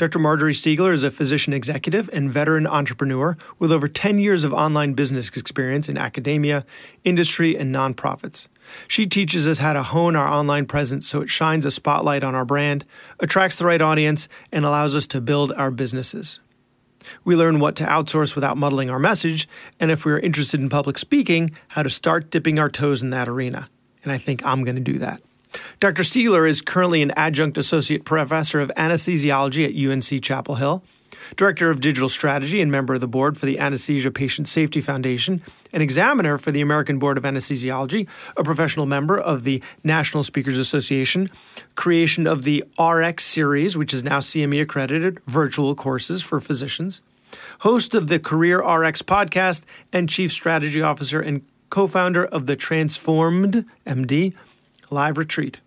Dr. Marjorie Stiegler is a physician executive and veteran entrepreneur with over 10 years of online business experience in academia, industry, and nonprofits. She teaches us how to hone our online presence so it shines a spotlight on our brand, attracts the right audience, and allows us to build our businesses. We learn what to outsource without muddling our message, and if we are interested in public speaking, how to start dipping our toes in that arena. And I think I'm going to do that. Dr. Stiegler is currently an adjunct associate professor of anesthesiology at UNC Chapel Hill, director of digital strategy and member of the board for the Anesthesia Patient Safety Foundation, an examiner for the American Board of Anesthesiology, a professional member of the National Speakers Association, creation of the RX series, which is now CME accredited, virtual courses for physicians, host of the Career RX podcast, and chief strategy officer and co-founder of the Transformed MD live retreat.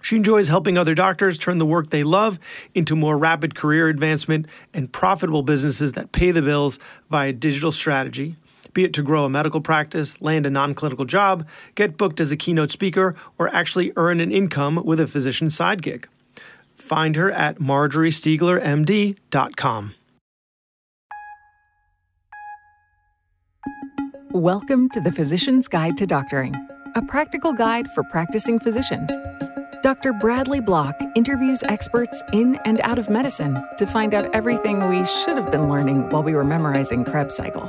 She enjoys helping other doctors turn the work they love into more rapid career advancement and profitable businesses that pay the bills via digital strategy, be it to grow a medical practice, land a non-clinical job, get booked as a keynote speaker, or actually earn an income with a physician side gig. Find her at marjoriestieglermd.com. Welcome to the Physician's Guide to Doctoring, a practical guide for practicing physicians. Dr. Bradley Block interviews experts in and out of medicine to find out everything we should have been learning while we were memorizing Krebs cycle.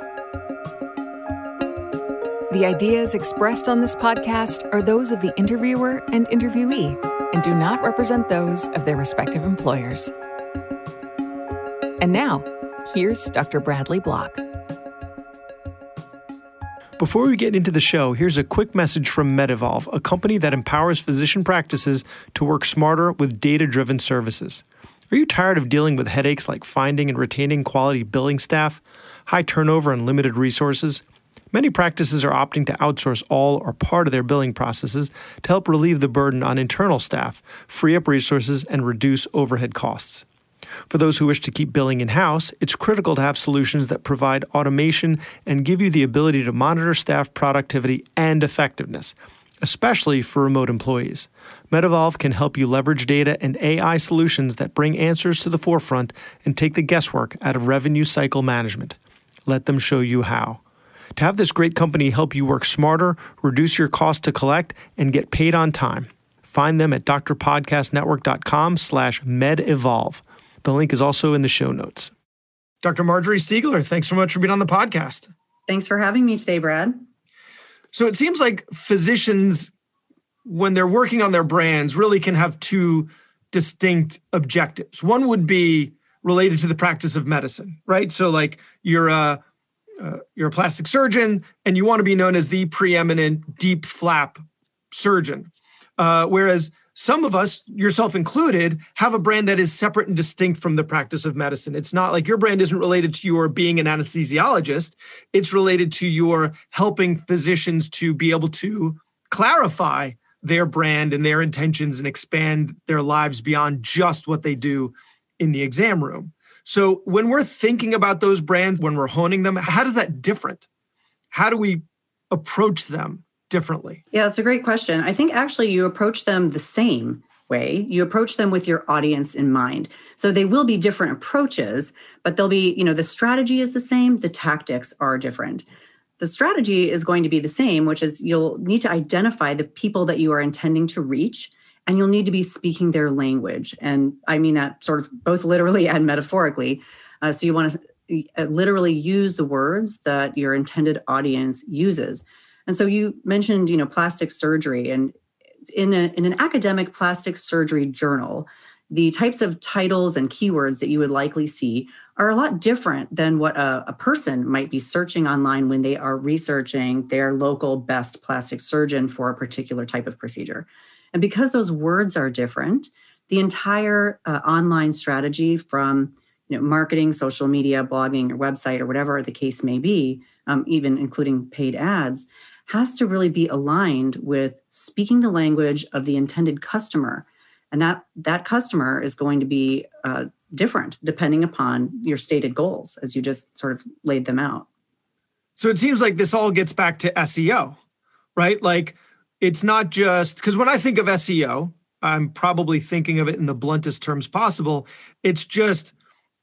The ideas expressed on this podcast are those of the interviewer and interviewee and do not represent those of their respective employers. And now, here's Dr. Bradley Block. Before we get into the show, here's a quick message from MedEvolve, a company that empowers physician practices to work smarter with data-driven services. Are you tired of dealing with headaches like finding and retaining quality billing staff, high turnover, and limited resources? Many practices are opting to outsource all or part of their billing processes to help relieve the burden on internal staff, free up resources, and reduce overhead costs. For those who wish to keep billing in-house, it's critical to have solutions that provide automation and give you the ability to monitor staff productivity and effectiveness, especially for remote employees. MedEvolve can help you leverage data and AI solutions that bring answers to the forefront and take the guesswork out of revenue cycle management. Let them show you how. To have this great company help you work smarter, reduce your cost to collect, and get paid on time, find them at drpodcastnetwork.com/medevolve. The link is also in the show notes. Dr. Marjorie Stiegler, thanks so much for being on the podcast. Thanks for having me today, Brad. So it seems like physicians, when they're working on their brands, really can have two distinct objectives. One would be related to the practice of medicine, right? So like you're a plastic surgeon and you want to be known as the preeminent deep flap surgeon. Whereas some of us, yourself included, have a brand that is separate and distinct from the practice of medicine. It's not like your brand isn't related to your being an anesthesiologist. It's related to your helping physicians to be able to clarify their brand and their intentions and expand their lives beyond just what they do in the exam room. So when we're thinking about those brands, when we're honing them, how does that different? How do we approach them differently? Yeah, that's a great question. I think actually you approach them the same way. You approach them with your audience in mind. So they will be different approaches, but they'll be, the strategy is the same. The tactics are different. The strategy is going to be the same, which is you'll need to identify the people that you are intending to reach, and you'll need to be speaking their language. And I mean that sort of both literally and metaphorically. So you want to literally use the words that your intended audience uses. And so you mentioned, plastic surgery, and in an academic plastic surgery journal, the types of titles and keywords that you would likely see are a lot different than what a person might be searching online when they are researching their local best plastic surgeon for a particular type of procedure. And because those words are different, the entire online strategy from marketing, social media, blogging, or website, or whatever the case may be, even including paid ads, has to really be aligned with speaking the language of the intended customer. And that customer is going to be different depending upon your stated goals, as you just sort of laid them out. So it seems like this all gets back to SEO, right? Like it's not just, because when I think of SEO, I'm probably thinking of it in the bluntest terms possible. It's just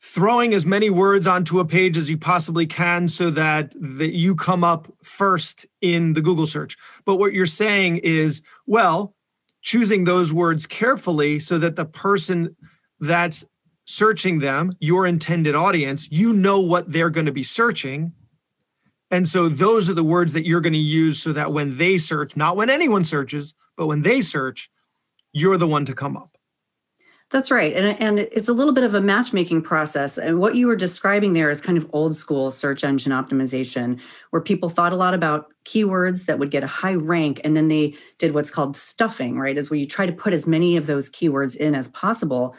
throwing as many words onto a page as you possibly can so that you come up first in the Google search. But what you're saying is, well, choosing those words carefully so that the person that's searching them, your intended audience, you know what they're going to be searching. And so those are the words that you're going to use so that when they search, not when anyone searches, but when they search, you're the one to come up. That's right. And it's a little bit of a matchmaking process. And what you were describing there is kind of old school search engine optimization, where people thought a lot about keywords that would get a high rank. And then they did what's called stuffing, right? Is where you try to put as many of those keywords in as possible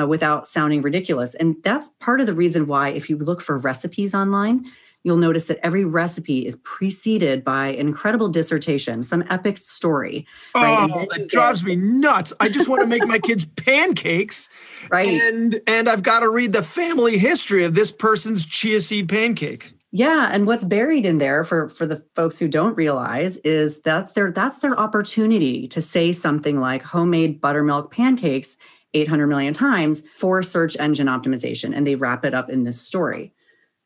without sounding ridiculous. And that's part of the reason why, if you look for recipes online, you'll notice that every recipe is preceded by an incredible dissertation, some epic story. Right? Oh, that drives me nuts. I just want to make my kids pancakes. Right. And I've got to read the family history of this person's chia seed pancake. Yeah. And what's buried in there for the folks who don't realize is that's their opportunity to say something like homemade buttermilk pancakes 800 million times for search engine optimization. And they wrap it up in this story.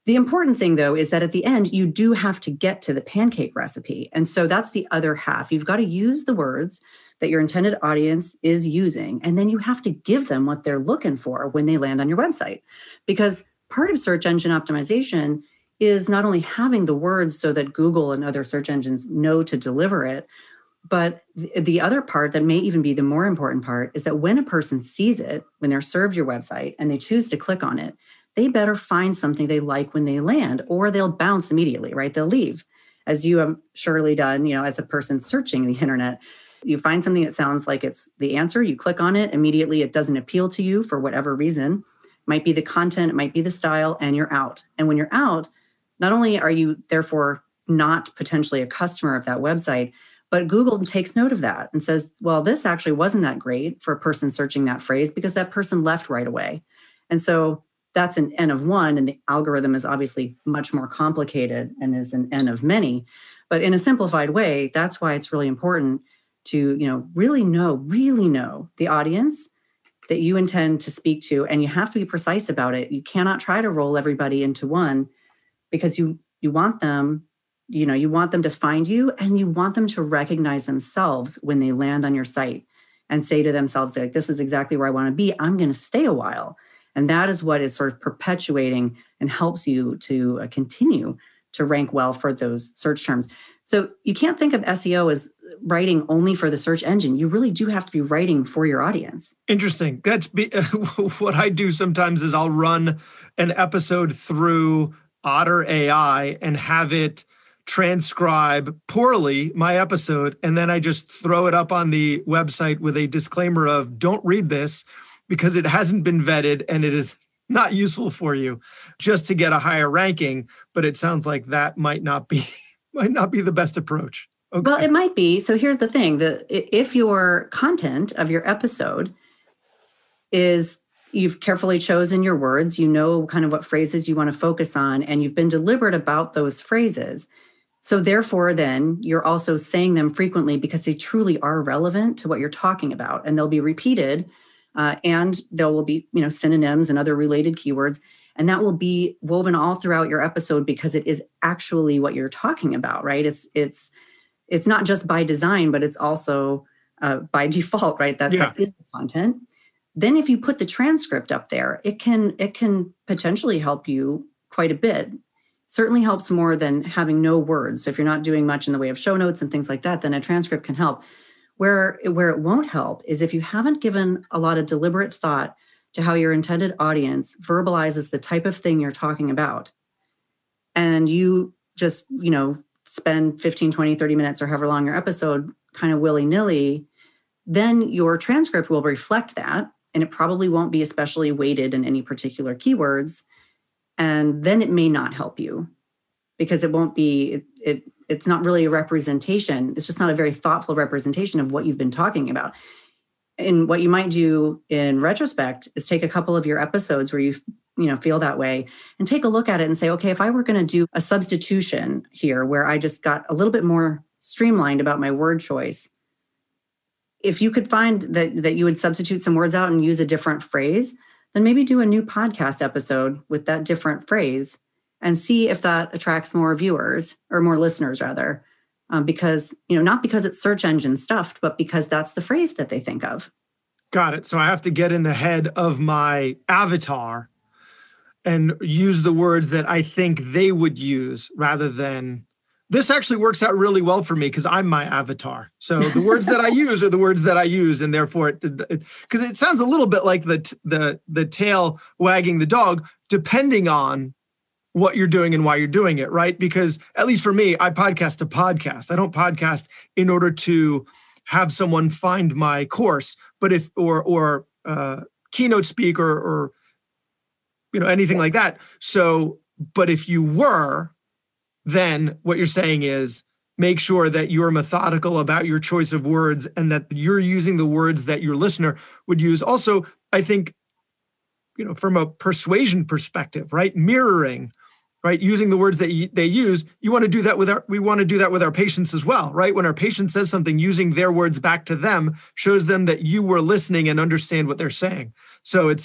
The important thing, though, is that at the end, you do have to get to the pancake recipe. And so that's the other half. You've got to use the words that your intended audience is using, and then you have to give them what they're looking for when they land on your website. Because part of search engine optimization is not only having the words so that Google and other search engines know to deliver it, but the other part that may even be the more important part is that when a person sees it, when they're served your website and they choose to click on it, they better find something they like when they land, or they'll bounce immediately, right? They'll leave. As you have surely done, as a person searching the internet, you find something that sounds like it's the answer, you click on it, immediately it doesn't appeal to you for whatever reason. It might be the content, it might be the style, and you're out. And when you're out, not only are you therefore not potentially a customer of that website, but Google takes note of that and says, well, this actually wasn't that great for a person searching that phrase because that person left right away. And so that's an N of one, and the algorithm is obviously much more complicated and is an N of many. But in a simplified way, that's why it's really important to, really know the audience that you intend to speak to, and you have to be precise about it. You cannot try to roll everybody into one because you want them, you want them to find you, and you want them to recognize themselves when they land on your site and say to themselves, like, this is exactly where I want to be. I'm going to stay a while. And that is what is sort of perpetuating and helps you to continue to rank well for those search terms. So you can't think of SEO as writing only for the search engine. You really do have to be writing for your audience. Interesting. That's what I do sometimes is I'll run an episode through Otter AI and have it transcribe poorly my episode. And then I just throw it up on the website with a disclaimer of don't read this, because it hasn't been vetted and it is not useful for you, just to get a higher ranking. But it sounds like that might not be the best approach. Okay. Well, it might be. So here's the thing, if your content of your episode is you've carefully chosen your words, you know kind of what phrases you want to focus on, and you've been deliberate about those phrases. So therefore, then you're also saying them frequently because they truly are relevant to what you're talking about, and they'll be repeated. And there will be, synonyms and other related keywords, and that will be woven all throughout your episode because it is actually what you're talking about, right? It's not just by design, but it's also by default, right? That is the content. Then, if you put the transcript up there, it can potentially help you quite a bit. Certainly helps more than having no words. So if you're not doing much in the way of show notes and things like that, then a transcript can help. Where it won't help is if you haven't given a lot of deliberate thought to how your intended audience verbalizes the type of thing you're talking about. And you just, spend 15, 20, 30 minutes or however long your episode kind of willy-nilly, then your transcript will reflect that. And it probably won't be especially weighted in any particular keywords. And then it may not help you because it won't be, it's not really a representation. It's just not a very thoughtful representation of what you've been talking about. And what you might do in retrospect is take a couple of your episodes where you feel that way and take a look at it and say, okay, if I were going to do a substitution here where I just got a little bit more streamlined about my word choice, if you could find that you would substitute some words out and use a different phrase, then maybe do a new podcast episode with that different phrase and see if that attracts more viewers or more listeners rather. Because, not because it's search engine stuffed, but because that's the phrase that they think of. Got it. So I have to get in the head of my avatar and use the words that I think they would use rather than, this actually works out really well for me because I'm my avatar. So the words that I use are the words that I use. And therefore, because it sounds a little bit like the tail wagging the dog, depending on what you're doing and why you're doing it, right? Because at least for me, I podcast a podcast. I don't podcast in order to have someone find my course, but if or keynote speak or anything like that. So, but if you were, then what you're saying is make sure that you're methodical about your choice of words and that you're using the words that your listener would use. Also, I think, from a persuasion perspective, right? Mirroring, right? Using the words that they use, we want to do that with our patients as well, right? When our patient says something, using their words back to them shows them that you were listening and understand what they're saying. So I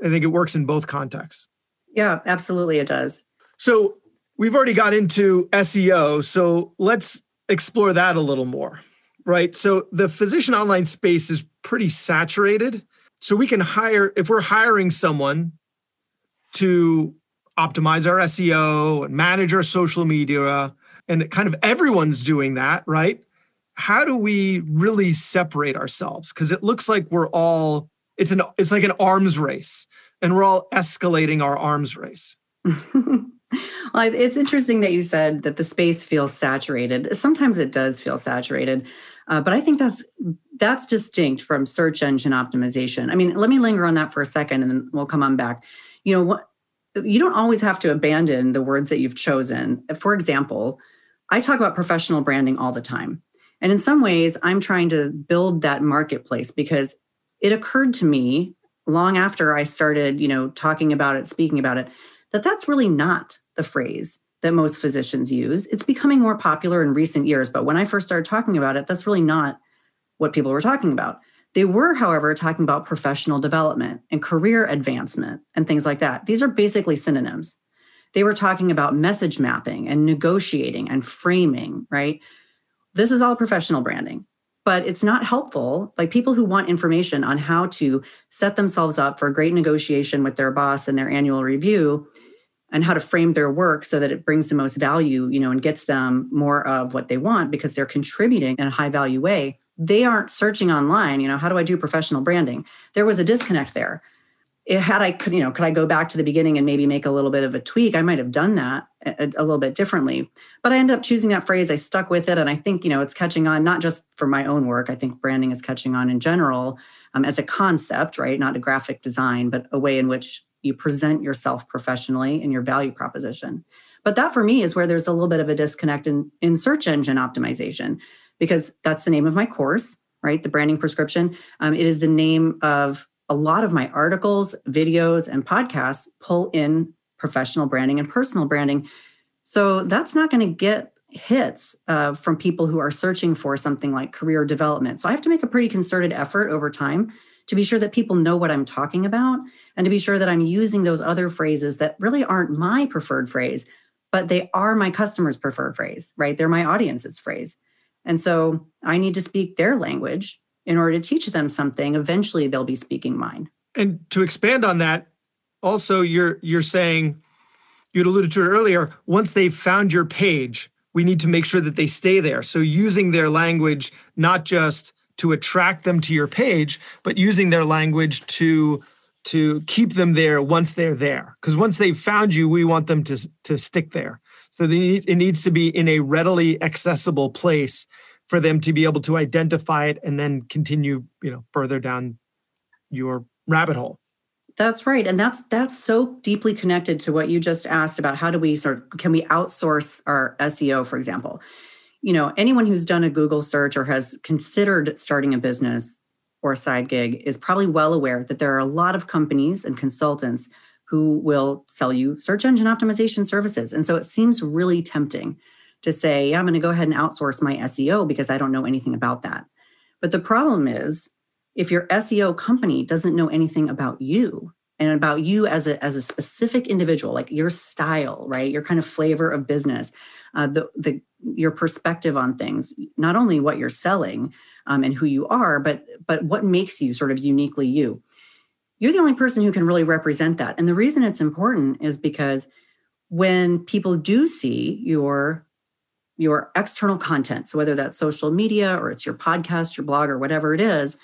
think it works in both contexts. Yeah, absolutely it does. So we've already got into SEO, so let's explore that a little more, right? So the physician online space is pretty saturated. So we can if we're hiring someone to optimize our SEO and manage our social media, and kind of everyone's doing that, right? How do we really separate ourselves? Because it looks like it's like an arms race, and we're all escalating our arms race. Well, it's interesting that you said that the space feels saturated. Sometimes it does feel saturated, but I think that's distinct from search engine optimization. I mean, let me linger on that for a second, and then we'll come on back. You don't always have to abandon the words that you've chosen. For example, I talk about professional branding all the time. And in some ways, I'm trying to build that marketplace because it occurred to me long after I started, talking about it, speaking about it, that that's really not the phrase that most physicians use. It's becoming more popular in recent years. But when I first started talking about it, that's really not what people were talking about. They were, however, talking about professional development and career advancement and things like that. These are basically synonyms. They were talking about message mapping and negotiating and framing, right? This is all professional branding, but it's not helpful. Like people who want information on how to set themselves up for a great negotiation with their boss and their annual review and how to frame their work so that it brings the most value, and gets them more of what they want because they're contributing in a high value way. They aren't searching online, how do I do professional branding? There was a disconnect there. Could I go back to the beginning and maybe make a little bit of a tweak? I might have done that a little bit differently, but I ended up choosing that phrase. I stuck with it. And I think, it's catching on, not just for my own work. I think branding is catching on in general as a concept, right? Not a graphic design, but a way in which you present yourself professionally in your value proposition. But that for me is where there's a little bit of a disconnect in search engine optimization, because that's the name of my course, right? The branding prescription. It is the name of a lot of my articles, videos, and podcasts pull in professional branding and personal branding. So that's not going to get hits from people who are searching for something like career development. So I have to make a pretty concerted effort over time to be sure that people know what I'm talking about and to be sure that I'm using those other phrases that really aren't my preferred phrase, but they are my customers' preferred phrase, right? They're my audience's phrase. And so I need to speak their language in order to teach them something. Eventually, they'll be speaking mine. And to expand on that, also, you're saying, you'd alluded to it earlier, once they've found your page, we need to make sure that they stay there. So using their language, not just to attract them to your page, but using their language to keep them there once they're there. Because once they've found you, we want them to stick there. So it needs to be in a readily accessible place for them to be able to identify it and then continue, further down your rabbit hole. That's right. And that's so deeply connected to what you just asked about can we outsource our SEO, for example? Anyone who's done a Google search or has considered starting a business or a side gig is probably well aware that there are a lot of companies and consultants who will sell you search engine optimization services. And so it seems really tempting to say, I'm going to go ahead and outsource my SEO because I don't know anything about that. But the problem is, if your SEO company doesn't know anything about you and about you as a specific individual, like your style, right? Your kind of flavor of business, your perspective on things, not only what you're selling and who you are, but what makes you sort of uniquely you. You're the only person who can really represent that. And the reason it's important is because when people do see your external content, so whether that's social media or it's your podcast, your blog, or whatever it is,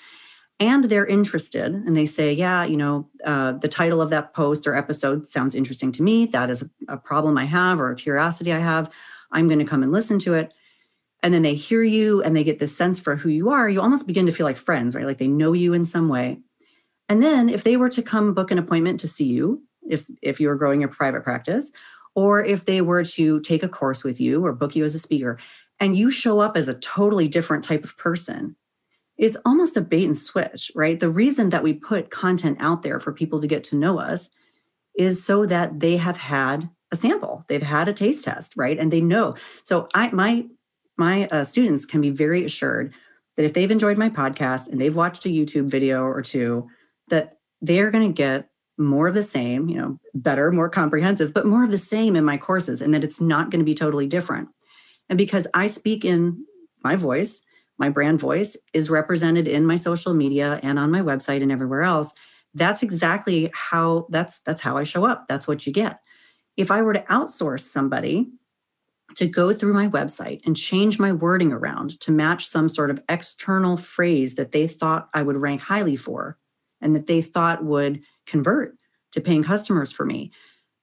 and they're interested and they say, yeah, the title of that post or episode sounds interesting to me. That is a problem I have or a curiosity I have. I'm going to come and listen to it. And then they hear you and they get this sense for who you are. You almost begin to feel like friends, right? Like they know you in some way. And then if they were to come book an appointment to see you, if you were growing your private practice, or if they were to take a course with you or book you as a speaker, and you show up as a totally different type of person, it's almost a bait and switch, right? The reason that we put content out there for people to get to know us is so that they have had a sample, they've had a taste test, right? And they know. So my students can be very assured that if they've enjoyed my podcast and they've watched a YouTube video or two, that they're going to get more of the same, better, more comprehensive, but more of the same in my courses, and that it's not going to be totally different. And because I speak in my voice, my brand voice is represented in my social media and on my website and everywhere else, that's exactly how that's how I show up. That's what you get. If I were to outsource somebody to go through my website and change my wording around to match some sort of external phrase that they thought I would rank highly for and that they thought would convert to paying customers for me,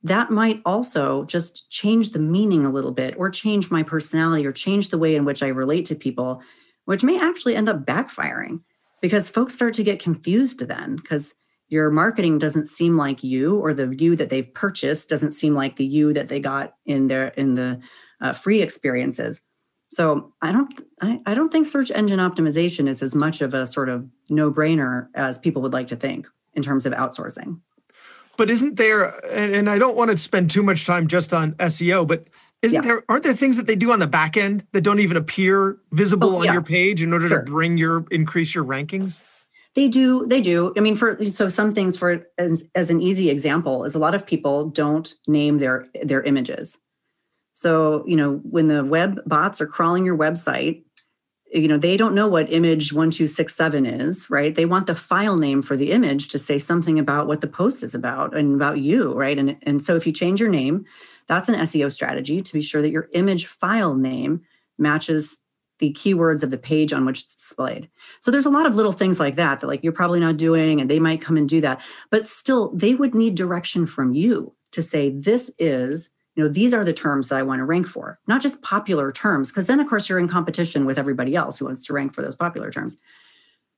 that might also just change the meaning a little bit or change my personality or change the way in which I relate to people, which may actually end up backfiring because folks start to get confused then because your marketing doesn't seem like you, or the you that they've purchased doesn't seem like the you that they got in the free experiences. So I don't think search engine optimization is as much of a sort of no-brainer as people would like to think in terms of outsourcing. But isn't there, and I don't want to spend too much time just on SEO, but aren't there things that they do on the back end that don't even appear visible on your page in order to increase your rankings? They do. I mean, so some things as an easy example is a lot of people don't name their images. So, when the web bots are crawling your website, they don't know what image 1267 is, right? They want the file name for the image to say something about what the post is about and about you, right? And so if you change your name, that's an SEO strategy to be sure that your image file name matches the keywords of the page on which it's displayed. So there's a lot of little things like that like you're probably not doing, and they might come and do that. But still, they would need direction from you to say, this is, these are the terms that I want to rank for, not just popular terms, because then, of course, you're in competition with everybody else who wants to rank for those popular terms.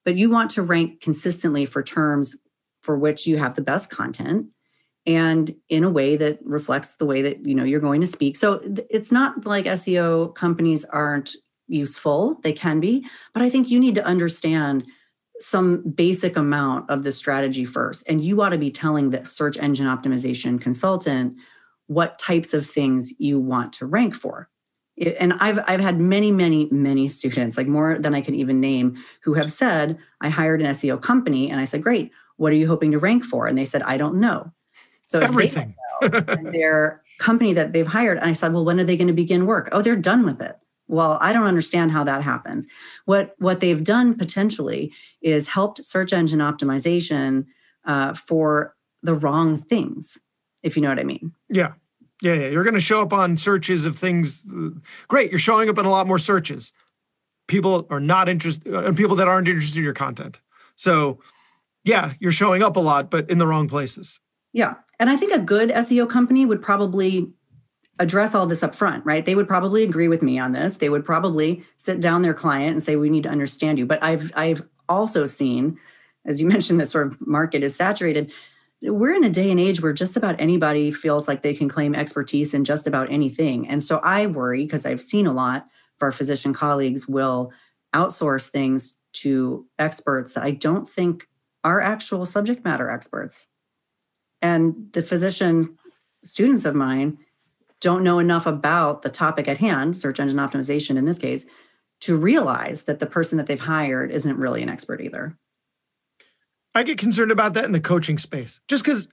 But you want to rank consistently for terms for which you have the best content and in a way that reflects the way that, you're going to speak. So it's not like SEO companies aren't useful. They can be, but I think you need to understand some basic amount of the strategy first. And you ought to be telling the search engine optimization consultant what types of things you want to rank for. And I've had many, many, many students, like more than I can even name, who have said, I hired an SEO company and I said, great, what are you hoping to rank for? And they said, I don't know. So everything. Their company that they've hired, and I said, well, when are they going to begin work? Oh, they're done with it. Well, I don't understand how that happens. What they've done potentially is helped search engine optimization for the wrong things, if you know what I mean. Yeah. You're going to show up on searches of things. Great. You're showing up in a lot more searches. People are not interested, people that aren't interested in your content. So yeah, you're showing up a lot, but in the wrong places. Yeah. And I think a good SEO company would probably address all this up front, right? They would probably agree with me on this. They would probably sit down their client and say, we need to understand you. But I've also seen, as you mentioned, this sort of market is saturated. We're in a day and age where just about anybody feels like they can claim expertise in just about anything. And so I worry, because I've seen a lot of our physician colleagues will outsource things to experts that I don't think are actual subject matter experts. And the physician students of mine don't know enough about the topic at hand, search engine optimization in this case, to realize that the person that they've hired isn't really an expert either. I get concerned about that in the coaching space, just because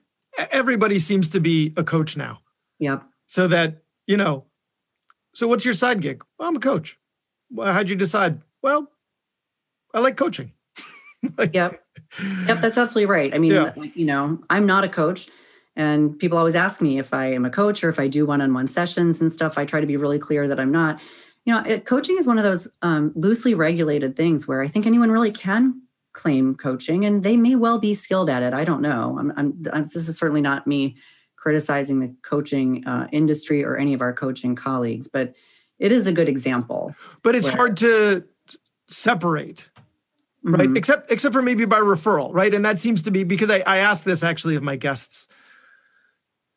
everybody seems to be a coach now. Yep. So that, so what's your side gig? Well, I'm a coach. Well, how'd you decide? Well, I like coaching. Yep, that's absolutely right. I mean, I'm not a coach, and people always ask me if I am a coach or if I do one-on-one sessions and stuff. I try to be really clear that I'm not. Coaching is one of those loosely regulated things where I think anyone really can claim coaching, and they may well be skilled at it. I don't know. This is certainly not me criticizing the coaching industry or any of our coaching colleagues, but it is a good example. But it's hard to separate, right? Mm-hmm. Except for maybe by referral, right? And that seems to be, because I asked this actually of my guests,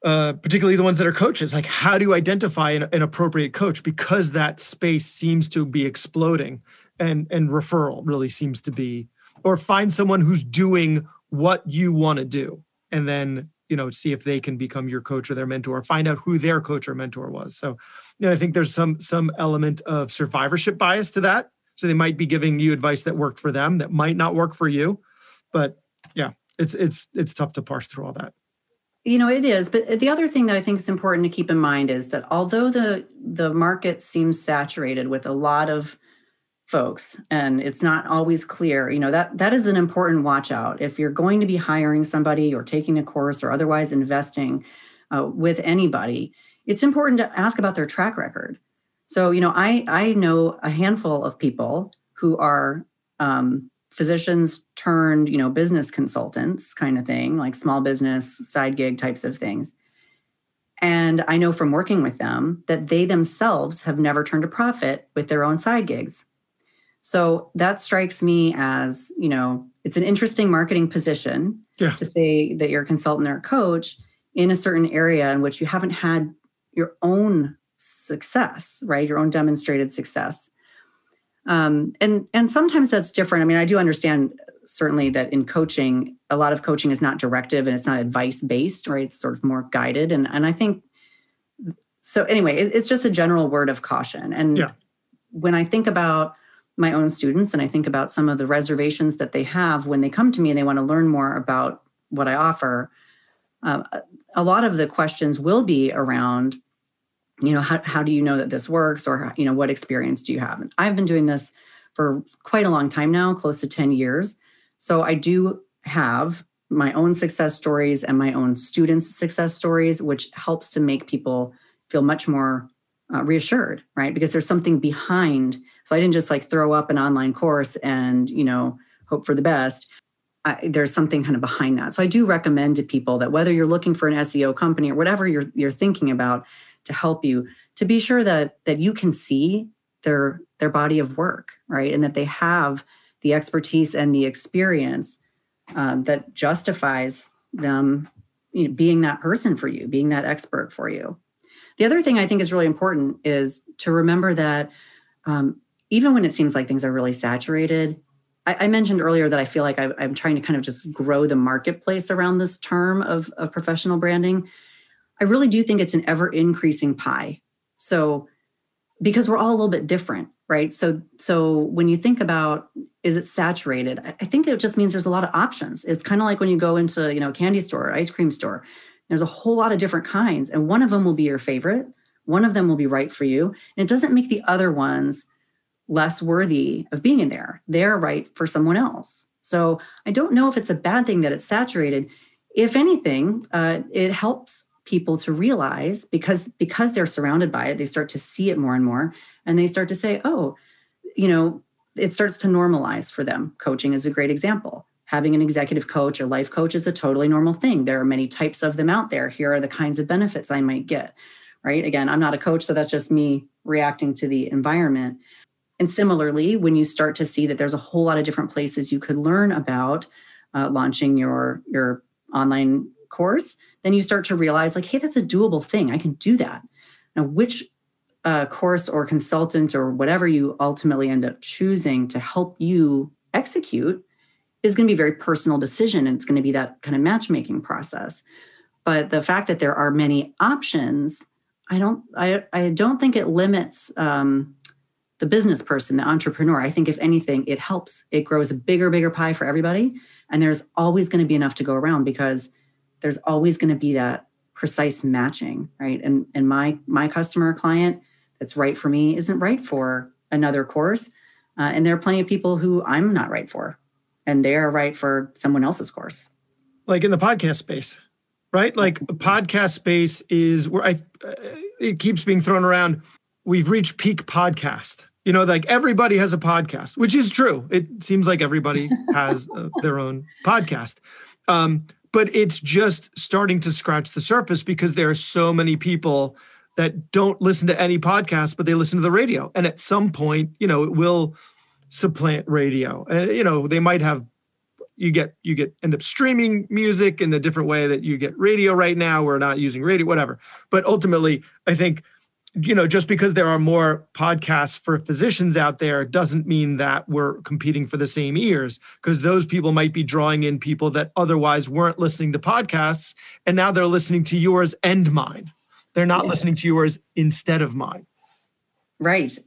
particularly the ones that are coaches, like, how do you identify an appropriate coach? Because that space seems to be exploding, and referral really seems to be, or find someone who's doing what you want to do, and then, see if they can become your coach or their mentor, find out who their coach or mentor was. So, I think there's some element of survivorship bias to that. So they might be giving you advice that worked for them that might not work for you. But yeah, it's tough to parse through all that. It is. But the other thing that I think is important to keep in mind is that although the market seems saturated with a lot of folks, and it's not always clear, that is an important watch out. If you're going to be hiring somebody or taking a course or otherwise investing with anybody, it's important to ask about their track record. So, I know a handful of people who are physicians turned, business consultants kind of thing, like small business, side gig types of things. And I know from working with them that they themselves have never turned a profit with their own side gigs. So that strikes me as, it's an interesting marketing position to say that you're a consultant or a coach in a certain area in which you haven't had your own success, right? Your own demonstrated success. And sometimes that's different. I mean, I do understand certainly that in coaching, a lot of coaching is not directive and it's not advice-based, right? It's sort of more guided. And I think, so anyway, it's just a general word of caution. And when I think about my own students and I think about some of the reservations that they have when they come to me and they want to learn more about what I offer, a lot of the questions will be around, how do you know that this works? Or, what experience do you have? And I've been doing this for quite a long time now, close to 10 years. So I do have my own success stories and my own students' success stories, which helps to make people feel much more reassured, right? Because there's something behind. So I didn't just throw up an online course and, hope for the best. There's something kind of behind that. So I do recommend to people that whether you're looking for an SEO company or whatever you're thinking about to help you, to be sure that you can see their body of work, right? And that they have the expertise and the experience that justifies them being that person for you, being that expert for you. The other thing I think is really important is to remember that even when it seems like things are really saturated, I mentioned earlier that I feel like I'm trying to kind of just grow the marketplace around this term of professional branding. I really do think it's an ever increasing pie. So, because we're all a little bit different, right? So when you think about, is it saturated? I think it just means there's a lot of options. It's kind of like when you go into, a candy store, or ice cream store, there's a whole lot of different kinds. And one of them will be your favorite. One of them will be right for you. And it doesn't make the other ones less worthy of being in there. They're right for someone else. So I don't know if it's a bad thing that it's saturated. If anything, it helps people to realize, because they're surrounded by it, they start to see it more and more, and they start to say, oh, it starts to normalize for them. Coaching is a great example. Having an executive coach or life coach is a totally normal thing. There are many types of them out there. Here are the kinds of benefits I might get, right? Again, I'm not a coach, so that's just me reacting to the environment. And similarly, when you start to see that there's a whole lot of different places you could learn about launching your online course, then you start to realize hey, that's a doable thing. I can do that. Now, which course or consultant or whatever you ultimately end up choosing to help you execute is going to be a very personal decision. And it's going to be that kind of matchmaking process. But the fact that there are many options, I don't think it limits the business person, the entrepreneur. I think if anything, it helps. It grows a bigger pie for everybody. And there's always going to be enough to go around because there's always going to be that precise matching, right? And my customer or client that's right for me isn't right for another course. And there are plenty of people who I'm not right for, and they are right for someone else's course. Like in the podcast space, right? Like a podcast space is where it keeps being thrown around. We've reached peak podcast. Like everybody has a podcast, which is true. It seems like everybody has their own podcast. But it's just starting to scratch the surface because there are so many people that don't listen to any podcast, but they listen to the radio. And at some point, it will supplant radio. And, they might have, end up streaming music in a different way that you get radio right now. We're not using radio, whatever. But ultimately, I think, just because there are more podcasts for physicians out there doesn't mean that we're competing for the same ears, because those people might be drawing in people that otherwise weren't listening to podcasts. And now they're listening to yours and mine. They're not listening to yours instead of mine. Right.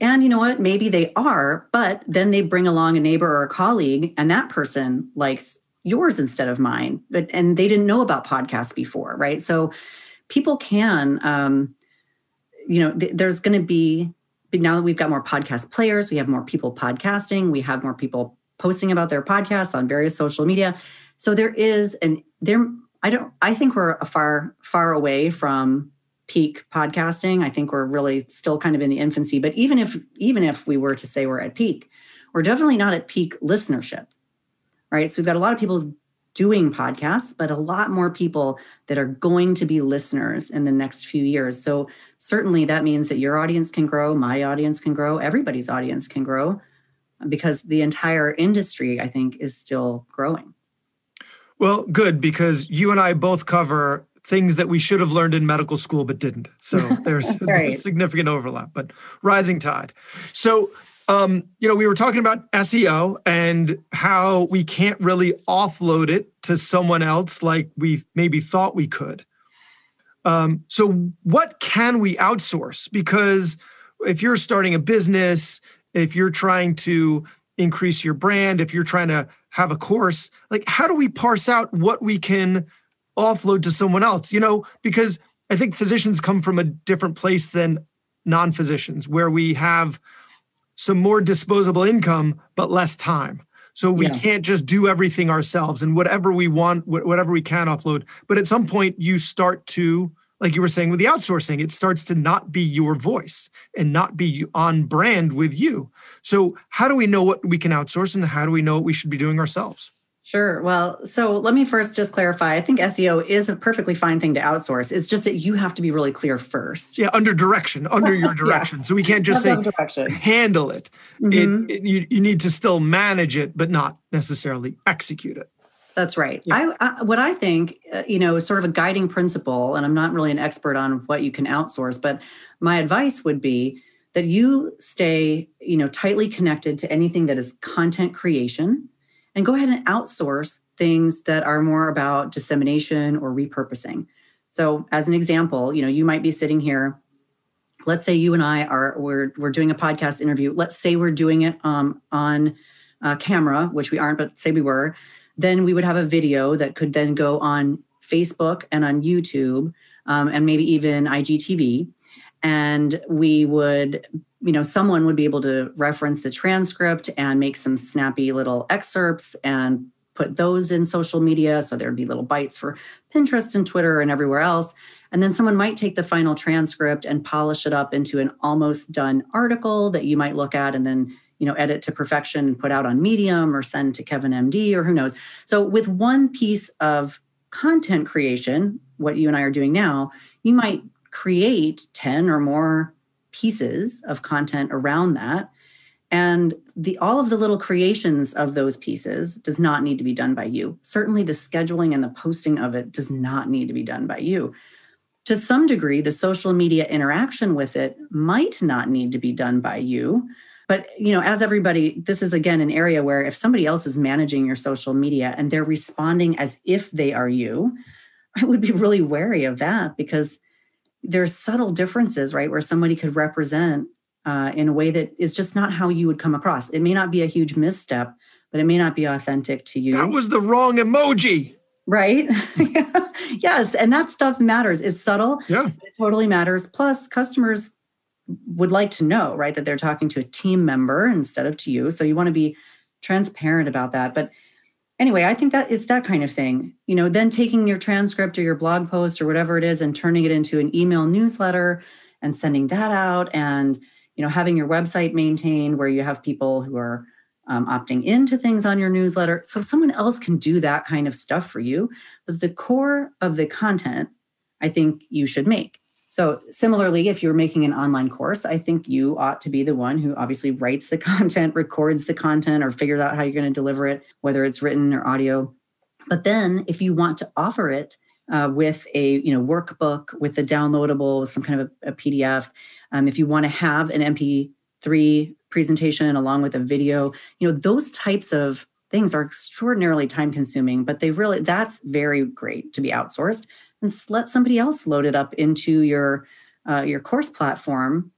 And you know what? Maybe they are, but then they bring along a neighbor or a colleague, and that person likes yours instead of mine. And they didn't know about podcasts before, right? So people can, there's going to be, now that we've got more podcast players, we have more people podcasting, we have more people posting about their podcasts on various social media. So I think we're far away from peak podcasting. I think we're really still kind of in the infancy, but even if we were to say we're at peak, we're definitely not at peak listenership, right? So we've got a lot of people doing podcasts, but a lot more people that are going to be listeners in the next few years. So certainly that means that your audience can grow, my audience can grow, everybody's audience can grow, because the entire industry, I think, is still growing. Well, good, because you and I both cover things that we should have learned in medical school but didn't. So there's significant overlap, but rising tide. So we were talking about SEO and how we can't really offload it to someone else like we maybe thought we could. So what can we outsource? Because if you're starting a business, if you're trying to increase your brand, if you're trying to have a course, like how do we parse out what we can offload to someone else? Because I think physicians come from a different place than non-physicians, where we have some more disposable income, but less time. So we can't just do everything ourselves, and whatever we want, whatever we can offload. But at some point you start to, like you were saying with the outsourcing, it starts to not be your voice and not be on brand with you. So how do we know what we can outsource, and how do we know what we should be doing ourselves? Sure. Well, so let me first just clarify. I think SEO is a perfectly fine thing to outsource. It's just that you have to be really clear first. Yeah, under your direction. So we can't just say, handle it. Mm-hmm. You need to still manage it, but not necessarily execute it. That's right. Yeah. What I think, sort of a guiding principle, and I'm not really an expert on what you can outsource, but my advice would be that you stay, tightly connected to anything that is content creation, and go ahead and outsource things that are more about dissemination or repurposing. So as an example, you might be sitting here. Let's say you and I we're doing a podcast interview. Let's say we're doing it on camera, which we aren't, but say we were. Then we would have a video that could then go on Facebook and on YouTube, and maybe even IGTV. And we would, someone would be able to reference the transcript and make some snappy little excerpts and put those in social media. So there'd be little bites for Pinterest and Twitter and everywhere else. And then someone might take the final transcript and polish it up into an almost done article that you might look at and then, edit to perfection and put out on Medium or send to Kevin MD or who knows. So with one piece of content creation, what you and I are doing now, you might create 10 or more pieces of content around that. And all of the little creations of those pieces does not need to be done by you. Certainly the scheduling and the posting of it does not need to be done by you. To some degree, the social media interaction with it might not need to be done by you. But, as everybody, this is, again, an area where if somebody else is managing your social media and they're responding as if they are you, I would be really wary of that, because there's subtle differences, right? Where somebody could represent in a way that is just not how you would come across. It may not be a huge misstep, but it may not be authentic to you. That was the wrong emoji. Right? Yes. And that stuff matters. It's subtle. Yeah. It totally matters. Plus, customers would like to know, right, that they're talking to a team member instead of to you. So you want to be transparent about that. But anyway, I think that it's that kind of thing. Then taking your transcript or your blog post or whatever it is and turning it into an email newsletter and sending that out, and having your website maintained where you have people who are opting into things on your newsletter. So someone else can do that kind of stuff for you. But the core of the content, I think you should make. So similarly, if you're making an online course, I think you ought to be the one who obviously writes the content, records the content, or figures out how you're going to deliver it, whether it's written or audio. But then if you want to offer it with a workbook, with a downloadable, with some kind of a PDF, if you want to have an MP3 presentation along with a video, those types of things are extraordinarily time consuming, but that's very great to be outsourced. And let somebody else load it up into your course platform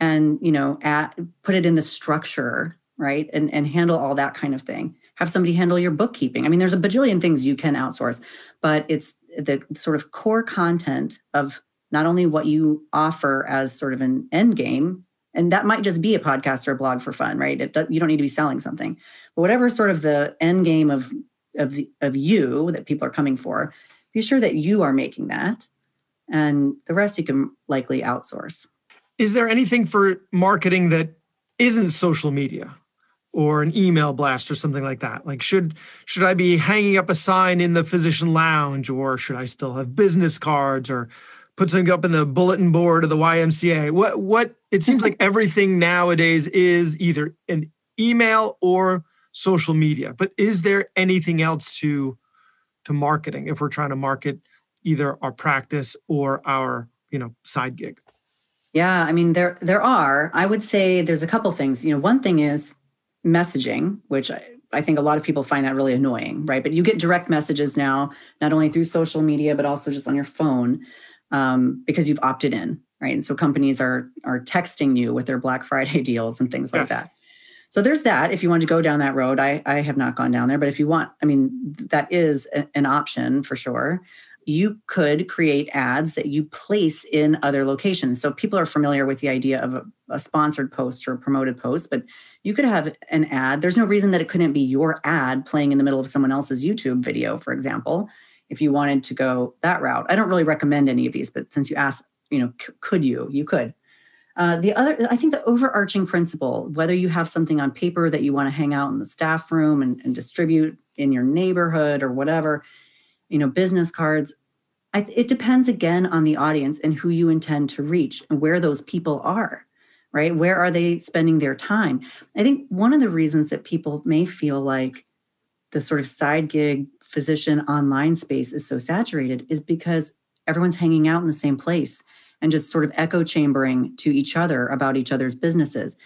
and, put it in the structure, right? And handle all that kind of thing. Have somebody handle your bookkeeping. I mean, there's a bajillion things you can outsource, but it's the sort of core content of not only what you offer as sort of an end game, and that might just be a podcast or a blog for fun, right? You don't need to be selling something, but whatever sort of the end game of you that people are coming for, be sure that you are making that, and the rest you can likely outsource. Is there anything for marketing that isn't social media or an email blast or something like that? Like, should I be hanging up a sign in the physician lounge, or should I still have business cards, or put something up in the bulletin board of the YMCA? What it seems like everything nowadays is either an email or social media. But is there anything else to marketing if we're trying to market either our practice or our side gig? Yeah, I mean, there are. I would say there's a couple things. One thing is messaging, which I think a lot of people find that really annoying, right? But you get direct messages now, not only through social media, but also just on your phone, because you've opted in, right? And so companies are texting you with their Black Friday deals and things like that. So there's that. If you want to go down that road, I have not gone down there, but if you want, I mean, that is an option for sure. You could create ads that you place in other locations. So people are familiar with the idea of a sponsored post or a promoted post, but you could have an ad. There's no reason that it couldn't be your ad playing in the middle of someone else's YouTube video, for example, if you wanted to go that route. I don't really recommend any of these, but since you asked, could you? You could. I think the overarching principle, whether you have something on paper that you want to hang out in the staff room and distribute in your neighborhood or whatever, business cards, it depends again on the audience and who you intend to reach and where those people are, right? Where are they spending their time? I think one of the reasons that people may feel like the sort of side gig physician online space is so saturated is because everyone's hanging out in the same place and just sort of echo chambering to each other about each other's businesses.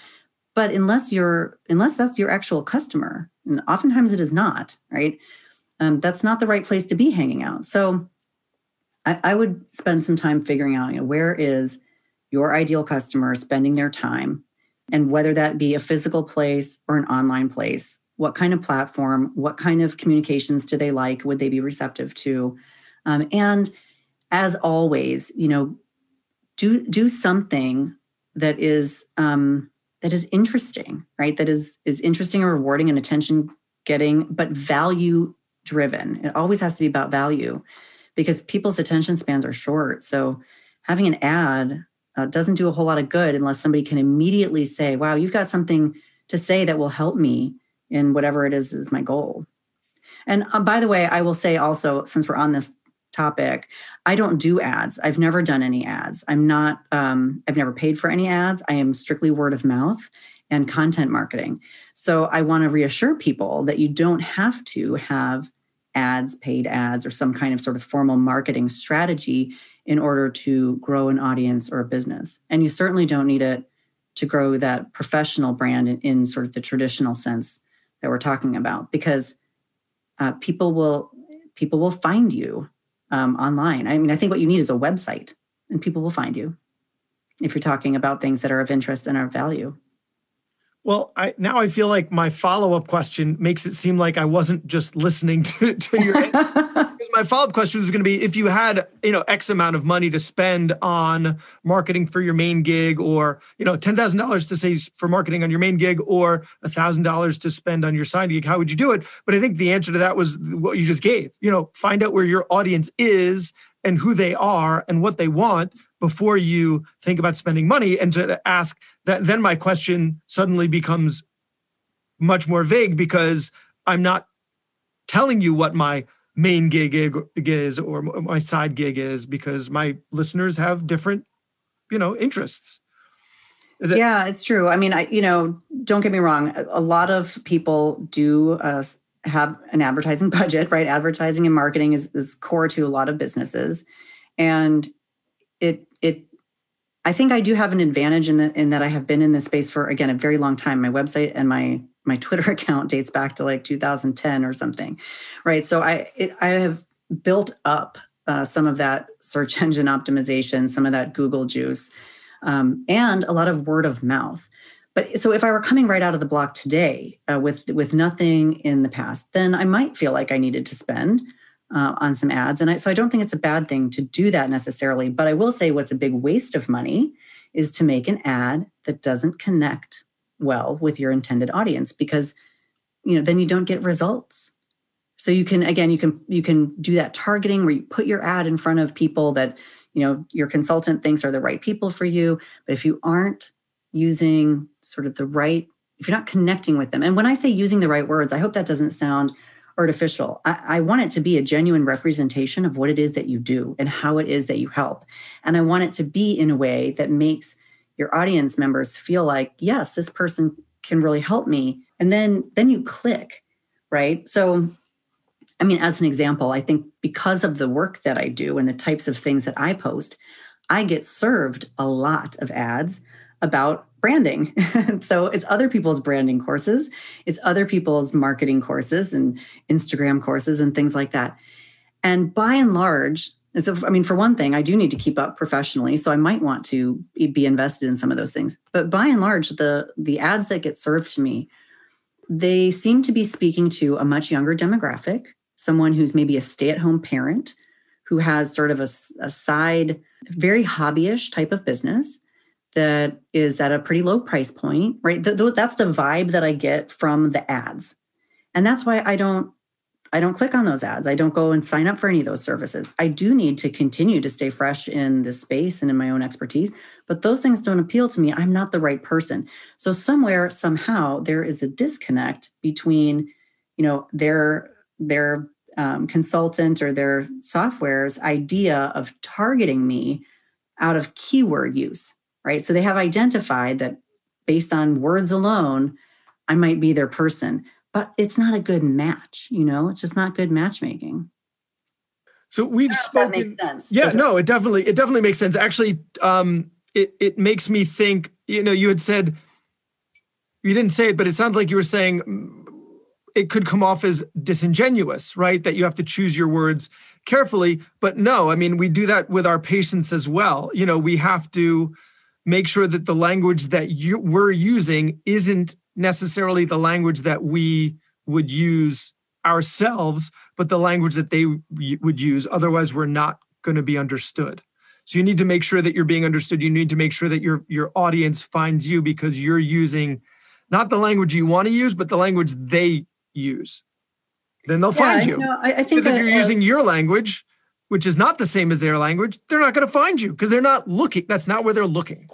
But unless that's your actual customer, and oftentimes it is not, right? That's not the right place to be hanging out. So I would spend some time figuring out, where is your ideal customer spending their time, and whether that be a physical place or an online place, what kind of platform, what kind of communications do they like? Would they be receptive to? And as always, do something that is interesting, right? That is interesting and rewarding and attention getting, but value driven. It always has to be about value because people's attention spans are short. So having an ad doesn't do a whole lot of good unless somebody can immediately say, wow, you've got something to say that will help me in whatever it is my goal. And by the way, I will say also, since we're on this topic, I don't do ads. I've never done any ads. I've never paid for any ads. I am strictly word of mouth and content marketing. So I want to reassure people that you don't have to have ads, paid ads, or some kind of sort of formal marketing strategy in order to grow an audience or a business. And you certainly don't need it to grow that professional brand in sort of the traditional sense that we're talking about, because people will find you online. I mean, I think what you need is a website, and people will find you. if you're talking about things that are of interest and are of value. Well, now I feel like my follow-up question makes it seem like I wasn't just listening to your because my follow-up question was going to be, if you had, X amount of money to spend on marketing for your main gig, or, $10,000 to say for marketing on your main gig, or $1,000 to spend on your side gig, how would you do it? But I think the answer to that was what you just gave. Find out where your audience is and who they are and what they want before you think about spending money. And to ask that, then my question suddenly becomes much more vague, because I'm not telling you what my main gig is or my side gig is, because my listeners have different, interests. Yeah, it's true. I mean, don't get me wrong. A lot of people do have an advertising budget, right? Advertising and marketing is core to a lot of businesses. And I think I do have an advantage in that I have been in this space for, again, a very long time. My website and my Twitter account dates back to like 2010 or something, right? So I have built up some of that search engine optimization, some of that Google juice, and a lot of word of mouth. But so if I were coming right out of the block today with nothing in the past, then I might feel like I needed to spend on some ads. And so I don't think it's a bad thing to do that necessarily. But I will say what's a big waste of money is to make an ad that doesn't connect well with your intended audience, because, then you don't get results. So you can do that targeting where you put your ad in front of people that, your consultant thinks are the right people for you. But if you aren't using sort of if you're not connecting with them, and when I say using the right words, I hope that doesn't sound artificial. I want it to be a genuine representation of what it is that you do and how it is that you help. And I want it to be in a way that makes your audience members feel like, yes, this person can really help me. And then you click, right? So, I mean, as an example, I think because of the work that I do and the types of things that I post, I get served a lot of ads about branding. So it's other people's branding courses, it's other people's marketing courses and Instagram courses and things like that. And by and large, for one thing, I do need to keep up professionally, so I might want to be invested in some of those things. But by and large, the ads that get served to me, they seem to be speaking to a much younger demographic, someone who's maybe a stay-at-home parent who has sort of a side, very hobbyish type of business that is at a pretty low price point, right? That's the vibe that I get from the ads. And that's why I don't click on those ads. I don't go and sign up for any of those services. I do need to continue to stay fresh in this space and in my own expertise, but those things don't appeal to me. I'm not the right person. So somehow there is a disconnect between, their consultant or their software's idea of targeting me out of keyword use. Right. So they have identified that based on words alone, I might be their person, but it's not a good match. It's just not good matchmaking. So we've spoken. That makes sense. Yeah, no, it definitely makes sense. Actually, it makes me think, you had said, you didn't say it, but it sounds like you were saying it could come off as disingenuous, right? That you have to choose your words carefully. But no, I mean, we do that with our patients as well. We have to make sure that the language that we're using isn't necessarily the language that we would use ourselves, but the language that they would use. Otherwise, we're not going to be understood. So you need to make sure that you're being understood. You need to make sure that your audience finds you because you're using not the language you want to use, but the language they use. Then they'll find you. I think because if you're using your language, which is not the same as their language, they're not going to find you because they're not looking. That's not where they're looking.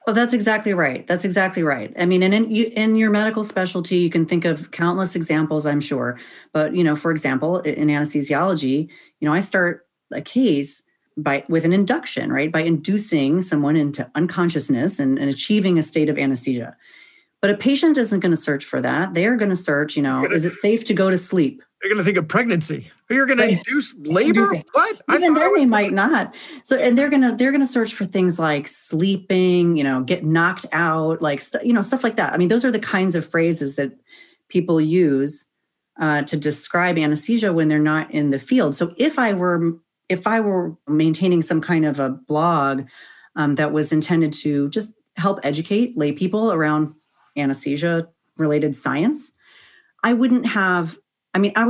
Well, that's exactly right. That's exactly right. I mean, and in your medical specialty, you can think of countless examples, I'm sure. But, for example, in anesthesiology, I start a case with an induction, right? By inducing someone into unconsciousness and achieving a state of anesthesia. But a patient isn't going to search for that. They are going to search, is it safe to go to sleep? You're going to think of pregnancy. You're going to induce labor? What? Even then they might not. So, and they're going to search for things like sleeping, get knocked out, like, stuff like that. I mean, those are the kinds of phrases that people use to describe anesthesia when they're not in the field. So if I were maintaining some kind of a blog that was intended to just help educate lay people around anesthesia-related science, I would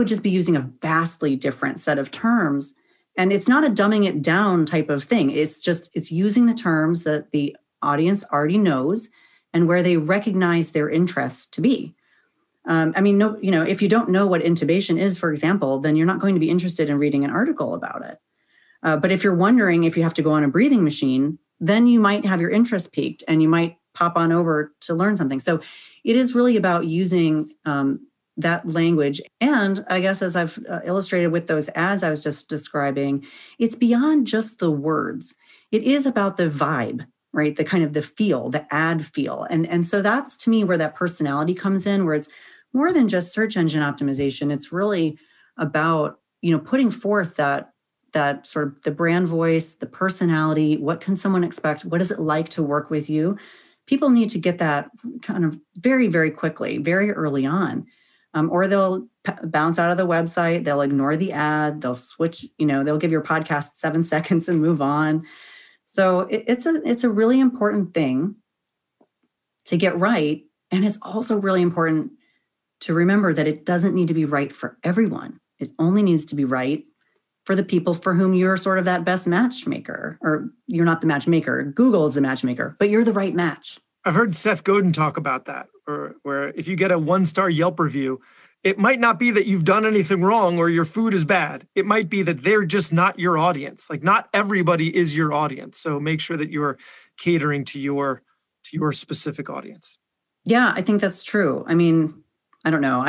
just be using a vastly different set of terms. And it's not a dumbing it down type of thing. It's using the terms that the audience already knows and where they recognize their interest to be. If you don't know what intubation is, for example, then you're not going to be interested in reading an article about it. But if you're wondering if you have to go on a breathing machine, then you might have your interest piqued and you might pop on over to learn something. So it is really about using that language. And I guess as I've illustrated with those ads I was just describing, it's beyond just the words. It is about the vibe, right? The kind of the feel, the ad feel. And so that's to me where that personality comes in, where it's more than just search engine optimization. It's really about, putting forth that sort of the brand voice, the personality. What can someone expect? What is it like to work with you? People need to get that kind of very, very quickly, very early on. Or they'll bounce out of the website, they'll ignore the ad, they'll switch, they'll give your podcast 7 seconds and move on. So it's a really important thing to get right. And it's also really important to remember that it doesn't need to be right for everyone. It only needs to be right for the people for whom you're sort of that best matchmaker, or you're not the matchmaker. Google is the matchmaker, but you're the right match. I've heard Seth Godin talk about that, where if you get a 1-star Yelp review, it might not be that you've done anything wrong or your food is bad. It might be that they're just not your audience. Like, not everybody is your audience. So make sure that you're catering to your specific audience. Yeah, I think that's true. I mean, I don't know.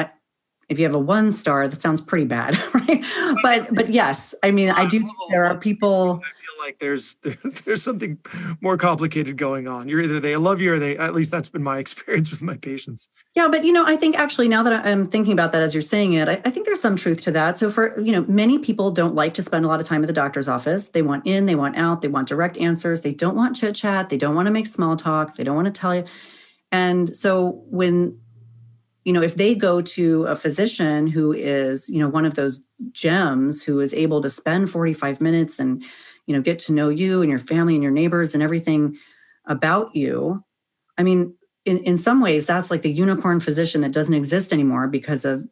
If you have a 1-star, that sounds pretty bad, right? But yes, I mean, I do. There are people. I feel like there's something more complicated going on. You're either they love you or they. At least that's been my experience with my patients. Yeah, but I think actually now that I'm thinking about that as you're saying it, I think there's some truth to that. So for many people don't like to spend a lot of time at the doctor's office. They want in, they want out, they want direct answers. They don't want chit chat. They don't want to make small talk. They don't want to tell you. And so when if they go to a physician who is, one of those gems, who is able to spend 45 minutes and, get to know you and your family and your neighbors and everything about you. I mean, in some ways, that's like the unicorn physician that doesn't exist anymore because of,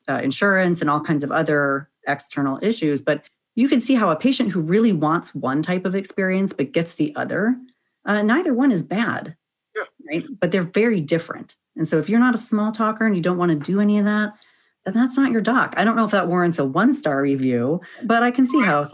insurance and all kinds of other external issues. But you can see how a patient who really wants one type of experience but gets the other, neither one is bad, right? But they're very different. And so if you're not a small talker and you don't want to do any of that, then that's not your doc. I don't know if that warrants a 1-star review, but I can see how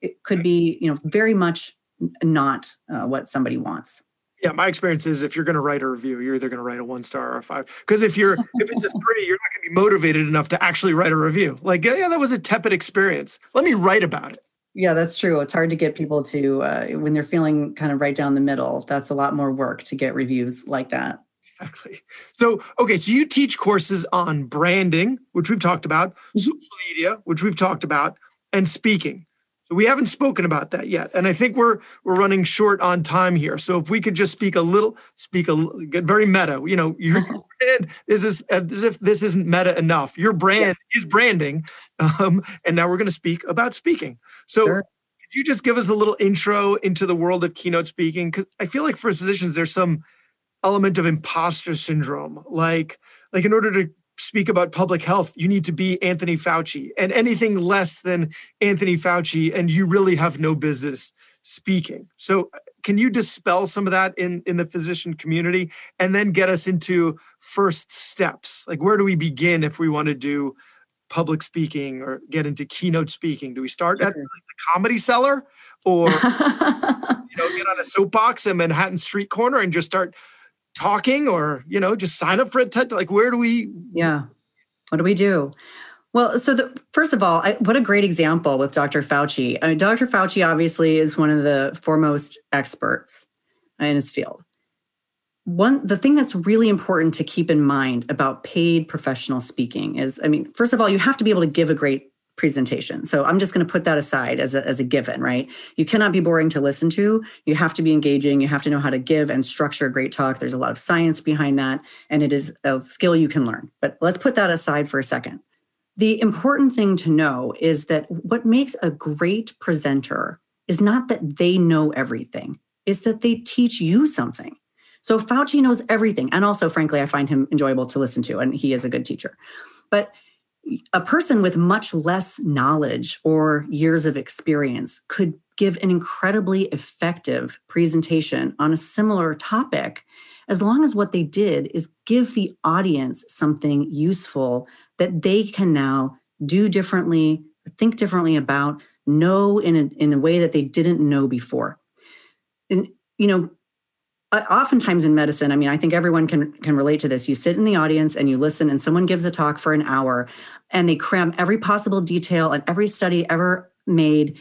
it could be, very much not what somebody wants. Yeah, my experience is if you're going to write a review, you're either going to write a 1-star or a 5. Because if it's just pretty, you're not going to be motivated enough to actually write a review. Like, yeah, that was a tepid experience. Let me write about it. Yeah, that's true. It's hard to get people to, when they're feeling kind of right down the middle, that's a lot more work to get reviews like that. Exactly. So you teach courses on branding, which we've talked about, social media, which we've talked about, and speaking. So we haven't spoken about that yet. And I think we're running short on time here. So if we could just get very meta, your brand is as if this isn't meta enough. Your brand is branding. And now we're going to speak about speaking. So Could you just give us a little intro into the world of keynote speaking? Because I feel like for physicians, there's some element of imposter syndrome. Like in order to speak about public health, you need to be Anthony Fauci, and anything less than Anthony Fauci, and you really have no business speaking. So can you dispel some of that in the physician community, and then get us into first steps? Like, where do we begin if we want to do public speaking or get into keynote speaking? Do we start at the Comedy Cellar, or get on a soapbox in Manhattan street corner and just start talking, or, just sign up for a TED? Like, where do we? Yeah. What do we do? Well, so first of all, what a great example with Dr. Fauci. I mean, Dr. Fauci obviously is one of the foremost experts in his field. The thing that's really important to keep in mind about paid professional speaking is, first of all, you have to be able to give a great presentation. So I'm just going to put that aside as a given, right? You cannot be boring to listen to. You have to be engaging. You have to know how to give and structure a great talk. There's a lot of science behind that, and it is a skill you can learn. But let's put that aside for a second. The important thing to know is that what makes a great presenter is not that they know everything, it's that they teach you something. So Fauci knows everything. And also, frankly, I find him enjoyable to listen to, and he is a good teacher. But a person with much less knowledge or years of experience could give an incredibly effective presentation on a similar topic, as long as what they did is give the audience something useful that they can now do differently, think differently about, know in a way that they didn't know before. And, oftentimes in medicine, I think everyone can relate to this. You sit in the audience and you listen, and someone gives a talk for an hour and they cram every possible detail and every study ever made.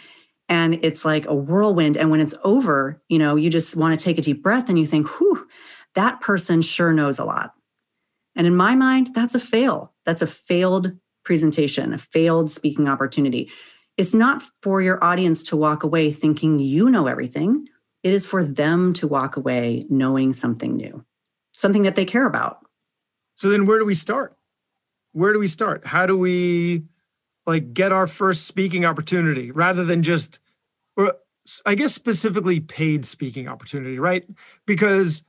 And it's like a whirlwind. And when it's over, you just want to take a deep breath and you think, whew, that person sure knows a lot. And in my mind, that's a fail. That's a failed presentation, a failed speaking opportunity. It's not for your audience to walk away thinking you know everything. It is for them to walk away knowing something new, something that they care about. So then where do we start? How do we get our first speaking opportunity rather than just, or I guess specifically paid speaking opportunity, right? Because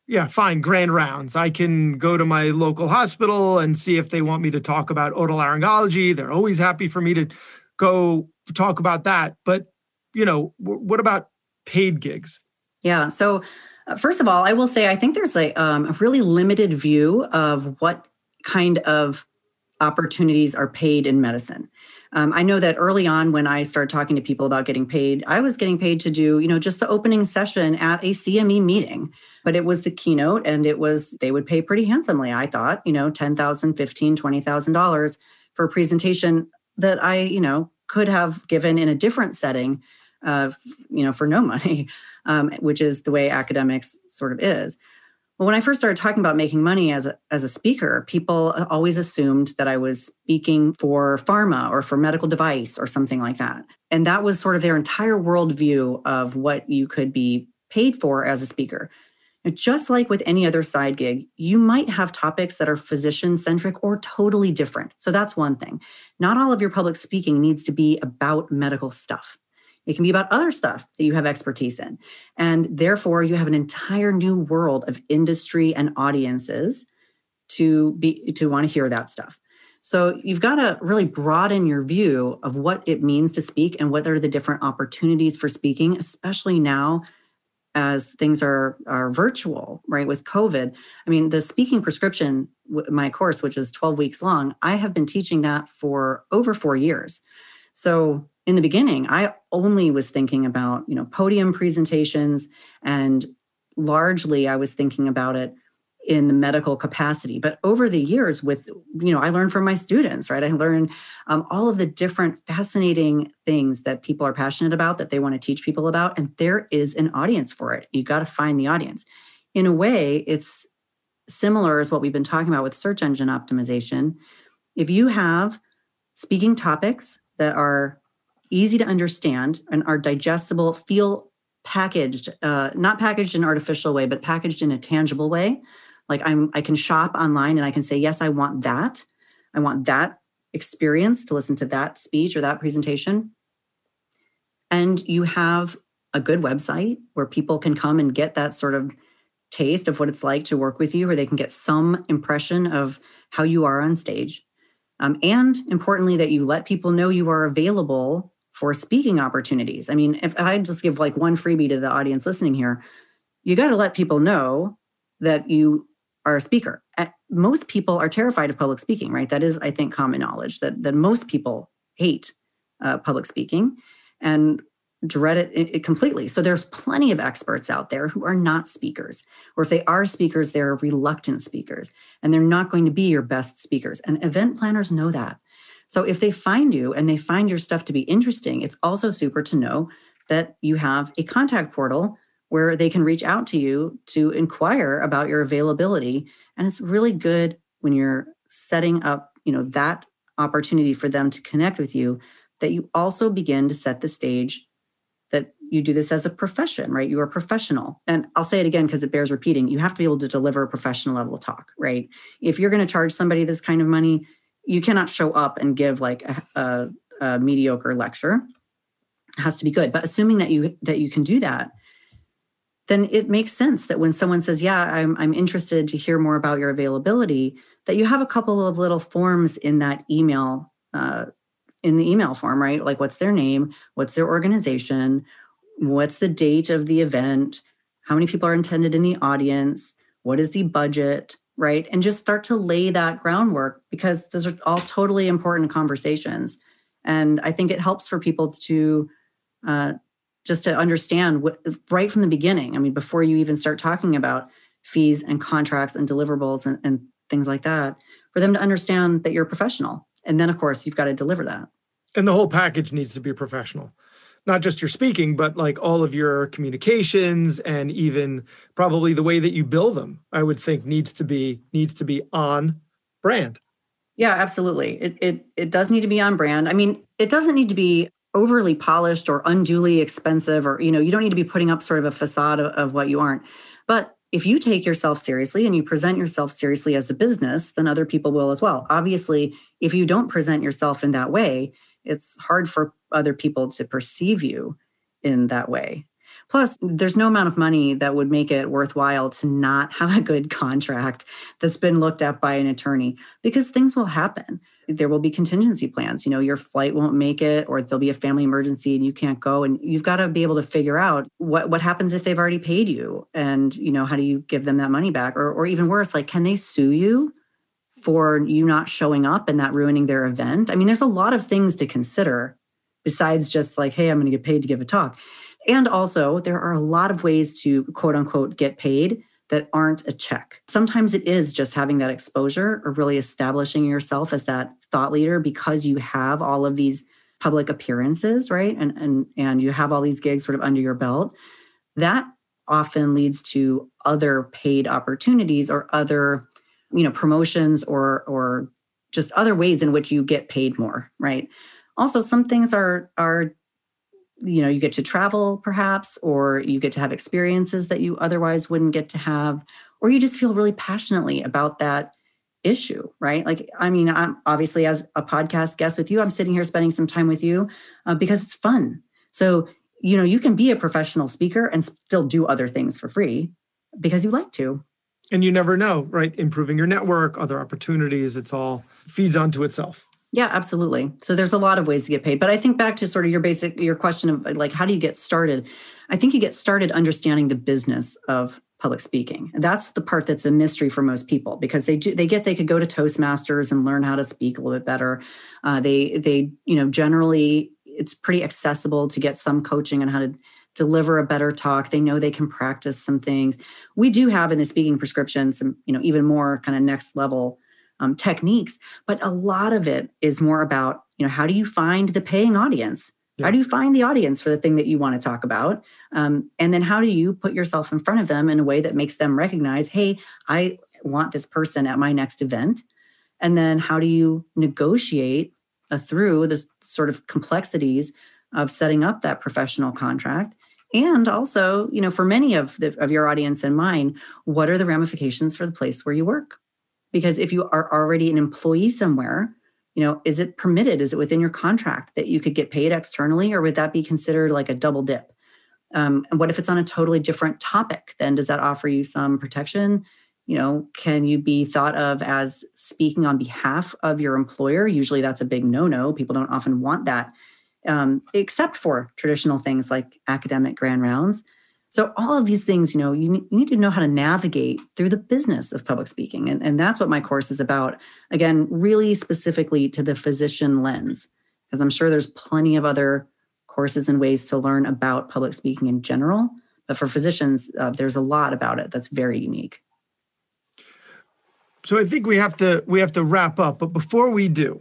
yeah, fine, grand rounds. I can go to my local hospital and see if they want me to talk about otolaryngology. They're always happy for me to go talk about that. But, what about paid gigs? Yeah. So first of all, I will say, I think there's a really limited view of what kind of opportunities are paid in medicine. I know that early on when I started talking to people about getting paid, I was getting paid to do, just the opening session at a CME meeting, but it was the keynote and they would pay pretty handsomely. I thought, $10,000, $15,000, $20,000 for a presentation that I, could have given in a different setting, for no money, which is the way academics sort of is. Well, when I first started talking about making money as a speaker, people always assumed that I was speaking for pharma or for medical device or something like that. And that was sort of their entire worldview of what you could be paid for as a speaker. And just like with any other side gig, you might have topics that are physician-centric or totally different. So that's one thing. Not all of your public speaking needs to be about medical stuff. It can be about other stuff that you have expertise in. And therefore, you have an entire new world of industry and audiences to want to hear that stuff. So you've got to really broaden your view of what it means to speak and what are the different opportunities for speaking, especially now as things are virtual, right? With COVID. The speaking prescription, my course, which is 12 weeks long, I have been teaching that for over 4 years. So in the beginning, I only was thinking about, podium presentations, and largely I was thinking about it in the medical capacity. But over the years I learned from my students, right? I learned all of the different fascinating things that people are passionate about, that they want to teach people about. And there is an audience for it. You got to find the audience. In a way, it's similar as what we've been talking about with search engine optimization. If you have speaking topics that are easy to understand and are digestible, feel packaged, not packaged in an artificial way, but packaged in a tangible way. Like I can shop online and I can say, yes, I want that. I want that experience to listen to that speech or that presentation. And you have a good website where people can come and get that sort of taste of what it's like to work with you, or they can get some impression of how you are on stage. And importantly, that you let people know you are available for speaking opportunities. If I just give one freebie to the audience listening here, you got to let people know that you are a speaker. Most people are terrified of public speaking, right? That is, I think, common knowledge that most people hate public speaking and dread it completely. So there's plenty of experts out there who are not speakers, or if they are speakers, they're reluctant speakers, and they're not going to be your best speakers. And event planners know that. So if they find you and they find your stuff to be interesting, it's also super to know that you have a contact portal where they can reach out to you to inquire about your availability. And it's really good when you're setting up, that opportunity for them to connect with you, that you also begin to set the stage that you do this as a profession, right? You are a professional. And I'll say it again because it bears repeating. You have to be able to deliver a professional level talk, right? If you're going to charge somebody this kind of money, you cannot show up and give a mediocre lecture. has to be good. But assuming that you can do that, then it makes sense that when someone says, yeah, I'm interested to hear more about your availability, that you have a couple of little forms in that email, in the email form, right? Like what's their name, what's their organization, what's the date of the event, how many people are intended in the audience, what is the budget, right? And just start to lay that groundwork, because those are all totally important conversations. And I think it helps for people to just to understand what, right from the beginning. I mean, before you even start talking about fees and contracts and deliverables and things like that, for them to understand that you're a professional. And then, of course, you've got to deliver that. And the whole package needs to be professional. Not just your speaking, but like all of your communications and even probably the way that you bill them, I would think needs to be on brand. Yeah, absolutely. It does need to be on brand. I mean, it doesn't need to be overly polished or unduly expensive, or, you don't need to be putting up sort of a facade of what you aren't. But if you take yourself seriously and you present yourself seriously as a business, then other people will as well. Obviously, if you don't present yourself in that way, it's hard for other people to perceive you in that way. Plus, there's no amount of money that would make it worthwhile to not have a good contract that's been looked at by an attorney, because things will happen. There will be contingency plans. Your flight won't make it, or there'll be a family emergency and you can't go. And you've got to be able to figure out what happens if they've already paid you, and, how do you give them that money back? Or even worse, like, can they sue you for you not showing up and that ruining their event? I mean, there's a lot of things to consider besides just like, hey, I'm going to get paid to give a talk. And also, there are a lot of ways to, quote unquote, get paid that aren't a check. Sometimes it is just having that exposure or really establishing yourself as that thought leader, because you have all of these public appearances, right? And you have all these gigs sort of under your belt. That often leads to other paid opportunities or other, promotions or just other ways in which you get paid more, right? Also, some things are you get to travel perhaps, or you get to have experiences that you otherwise wouldn't get to have, or you just feel really passionately about that issue, right? Like, I mean, I'm obviously, as a podcast guest with you, I'm sitting here spending some time with you because it's fun. So, you can be a professional speaker and still do other things for free because you like to. And you never know, right? Improving your network, other opportunities, it's all feeds onto itself. Yeah, absolutely. So there's a lot of ways to get paid. But I think back to sort of your question of like, how do you get started? I think you get started understanding the business of public speaking. And that's the part that's a mystery for most people, because they could go to Toastmasters and learn how to speak a little bit better. They generally, it's pretty accessible to get some coaching on how to deliver a better talk. They know they can practice some things. We do have in the speaking prescription some, even more kind of next level techniques, but a lot of it is more about, how do you find the paying audience? Yeah. How do you find the audience for the thing that you want to talk about? And then how do you put yourself in front of them in a way that makes them recognize, hey, I want this person at my next event. And then how do you negotiate through the sort of complexities of setting up that professional contract? And also, for many of your audience and mine, what are the ramifications for the place where you work? Because if you are already an employee somewhere, is it permitted? Is it within your contract that you could get paid externally, or would that be considered like a double dip? And what if it's on a totally different topic? Then does that offer you some protection? Can you be thought of as speaking on behalf of your employer? Usually that's a big no-no. People don't often want that, except for traditional things like academic grand rounds. So all of these things, you need to know how to navigate through the business of public speaking. And that's what my course is about. Again, really specifically to the physician lens, because I'm sure there's plenty of other courses and ways to learn about public speaking in general. But for physicians, there's a lot about it that's very unique. So I think we have to wrap up. But before we do,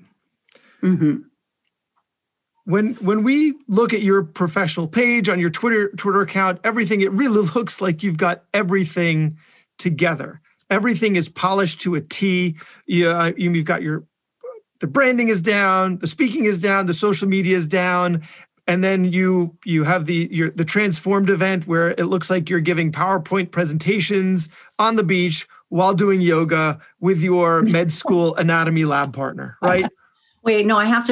When we look at your professional page on your Twitter account, everything, it really looks like you've got everything together. Everything is polished to a T. You've got the branding is down, the speaking is down, the social media is down, and then you have the transformed event where it looks like you're giving PowerPoint presentations on the beach while doing yoga with your med school anatomy lab partner, right? Wait, no, I have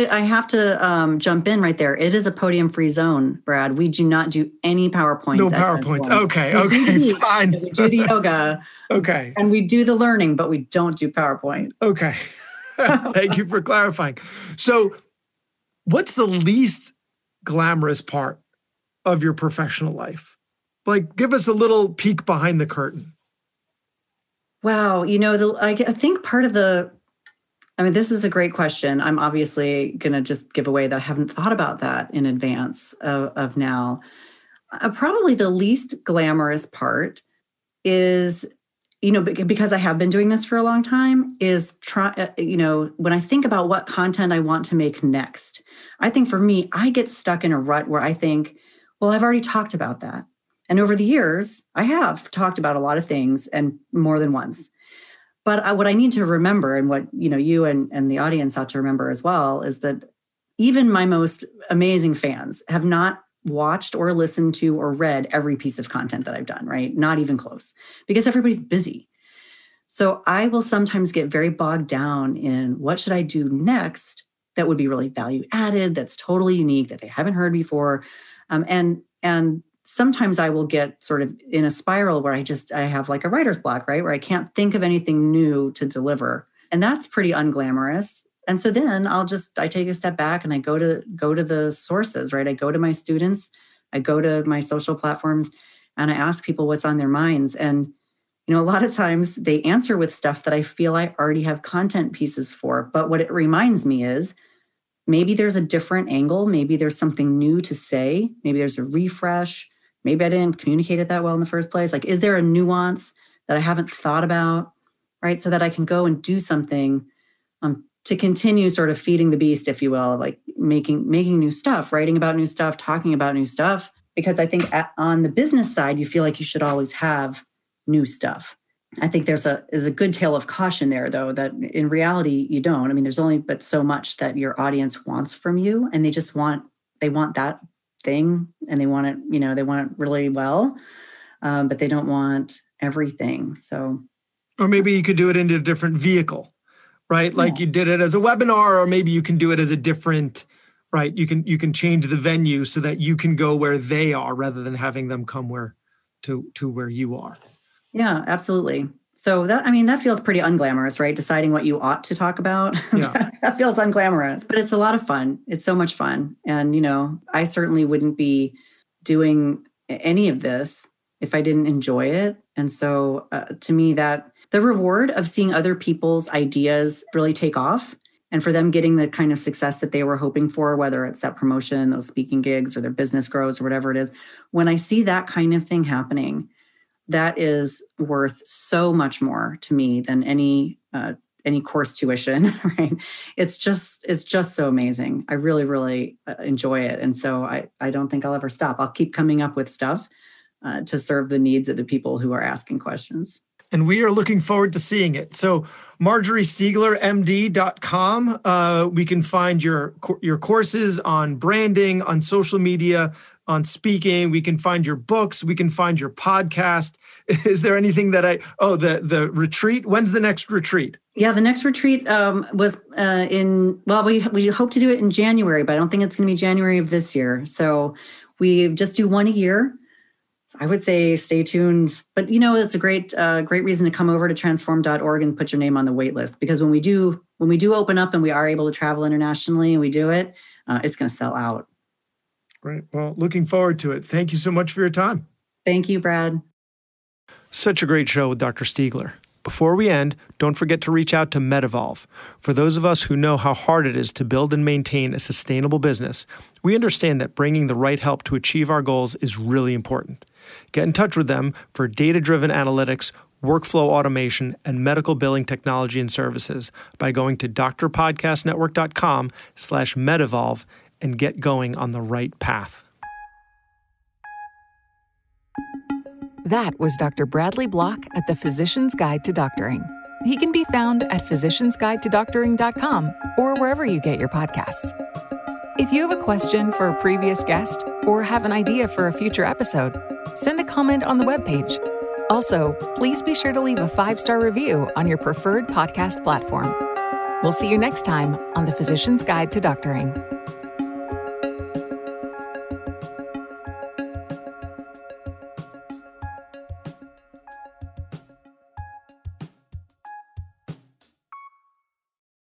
to jump in right there. It is a podium-free zone, Brad. We do not do any PowerPoints. No PowerPoints. Okay, fine. We do the yoga. Okay. And we do the learning, but we don't do PowerPoint. Okay. Thank you for clarifying. So what's the least glamorous part of your professional life? Like, give us a little peek behind the curtain. Wow. I think part of this is a great question. I'm obviously going to just give away that I haven't thought about that in advance of now. Probably the least glamorous part is, because I have been doing this for a long time, is when I think about what content I want to make next, I think for me, I get stuck in a rut where I think, well, I've already talked about that. And over the years, I have talked about a lot of things and more than once. But what I need to remember, and what you and the audience ought to remember as well, is that even my most amazing fans have not watched or listened to or read every piece of content that I've done, right? Not even close, because everybody's busy. So I will sometimes get very bogged down in what should I do next that would be really value added, that's totally unique, that they haven't heard before. And sometimes I will get sort of in a spiral where I have like a writer's block, right? Where I can't think of anything new to deliver. And that's pretty unglamorous. And so then I take a step back and I go to the sources, right? I go to my students, I go to my social platforms, and I ask people what's on their minds. And, a lot of times they answer with stuff that I feel I already have content pieces for. But what it reminds me is maybe there's a different angle. Maybe there's something new to say. Maybe there's a refresh. Maybe I didn't communicate it that well in the first place. Like, is there a nuance that I haven't thought about, right? So that I can go and do something to continue sort of feeding the beast, if you will, like making new stuff, writing about new stuff, talking about new stuff. Because I think on the business side, you feel like you should always have new stuff. I think there's a good tale of caution there, though, that in reality, you don't. I mean, there's only but so much that your audience wants from you, and they want that thing, and they want it really well, but they don't want everything. So, or maybe you could do it in a different vehicle, right? Like you did it as a webinar, or maybe you can do it as a different, right? You can change the venue so that you can go where they are rather than having them come to where you are. Yeah, absolutely. So that feels pretty unglamorous, right? Deciding what you ought to talk about. Yeah. That feels unglamorous, but it's a lot of fun. It's so much fun. And, I certainly wouldn't be doing any of this if I didn't enjoy it. And so to me, that the reward of seeing other people's ideas really take off and for them getting the kind of success that they were hoping for, whether it's that promotion, those speaking gigs, or their business grows or whatever it is, when I see that kind of thing happening, that is worth so much more to me than any course tuition, right? It's just so amazing. I really, really enjoy it. And so I don't think I'll ever stop. I'll keep coming up with stuff to serve the needs of the people who are asking questions. And we are looking forward to seeing it. So MarjorieStieglerMD.com, we can find your courses on branding, on social media, on speaking. We can find your books. We can find your podcast. Is there anything that the retreat? When's the next retreat? Yeah, the next retreat was we hope to do it in January, but I don't think it's going to be January of this year. So we just do one a year. I would say stay tuned, but it's a great reason to come over to transform.org and put your name on the wait list, because when we do open up and we are able to travel internationally and we do it, it's going to sell out. Great. Well, looking forward to it. Thank you so much for your time. Thank you, Brad. Such a great show with Dr. Stiegler. Before we end, don't forget to reach out to MedEvolve. For those of us who know how hard it is to build and maintain a sustainable business, we understand that bringing the right help to achieve our goals is really important. Get in touch with them for data-driven analytics, workflow automation, and medical billing technology and services by going to drpodcastnetwork.com/MedEvolve and get going on the right path. That was Dr. Bradley Block at the Physician's Guide to Doctoring. He can be found at physiciansguidetodoctoring.com or wherever you get your podcasts. If you have a question for a previous guest or have an idea for a future episode, send a comment on the webpage. Also, please be sure to leave a 5-star review on your preferred podcast platform. We'll see you next time on The Physician's Guide to Doctoring.